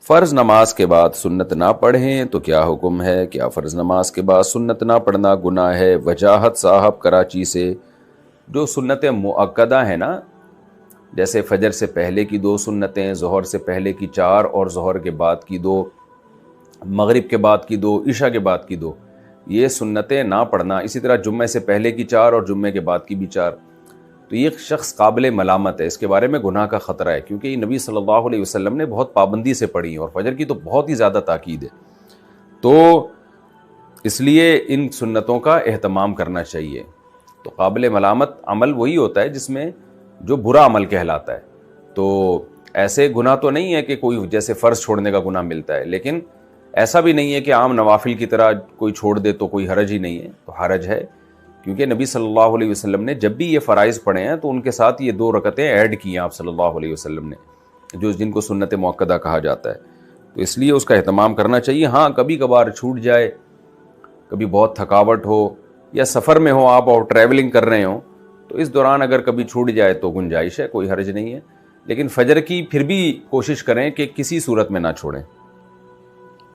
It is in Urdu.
فرض نماز کے بعد سنت نہ پڑھیں تو کیا حکم ہے؟ کیا فرض نماز کے بعد سنت نہ پڑھنا گناہ ہے؟ وجاہت صاحب کراچی سے۔ جو سنت مؤکدہ ہیں نا، جیسے فجر سے پہلے کی 2 سنتیں، ظہر سے پہلے کی 4 اور ظہر کے بعد کی 2، مغرب کے بعد کی 2، عشاء کے بعد کی 2، یہ سنتیں نہ پڑھنا، اسی طرح جمعے سے پہلے کی 4 اور جمعے کے بعد کی بھی 4، تو یہ شخص قابل ملامت ہے، اس کے بارے میں گناہ کا خطرہ ہے، کیونکہ یہ نبی صلی اللہ علیہ وسلم نے بہت پابندی سے پڑھی ہیں، اور فجر کی تو بہت ہی زیادہ تاکید ہے، تو اس لیے ان سنتوں کا اہتمام کرنا چاہیے۔ تو قابل ملامت عمل وہی ہوتا ہے جس میں جو برا عمل کہلاتا ہے، تو ایسے گناہ تو نہیں ہے کہ کوئی جیسے فرض چھوڑنے کا گناہ ملتا ہے، لیکن ایسا بھی نہیں ہے کہ عام نوافل کی طرح کوئی چھوڑ دے تو کوئی حرج ہی نہیں ہے، تو حرج ہے، کیونکہ نبی صلی اللہ علیہ وسلم نے جب بھی یہ فرائض پڑھے ہیں تو ان کے ساتھ یہ 2 رکعتیں ایڈ کی ہیں آپ صلی اللہ علیہ وسلم نے، جن کو سنت مؤکدہ کہا جاتا ہے، تو اس لیے اس کا اہتمام کرنا چاہیے۔ ہاں کبھی کبھار چھوٹ جائے، کبھی بہت تھکاوٹ ہو یا سفر میں ہو آپ اور ٹریولنگ کر رہے ہوں، تو اس دوران اگر کبھی چھوٹ جائے تو گنجائش ہے، کوئی حرج نہیں ہے، لیکن فجر کی پھر بھی کوشش کریں کہ کسی صورت میں نہ چھوڑیں۔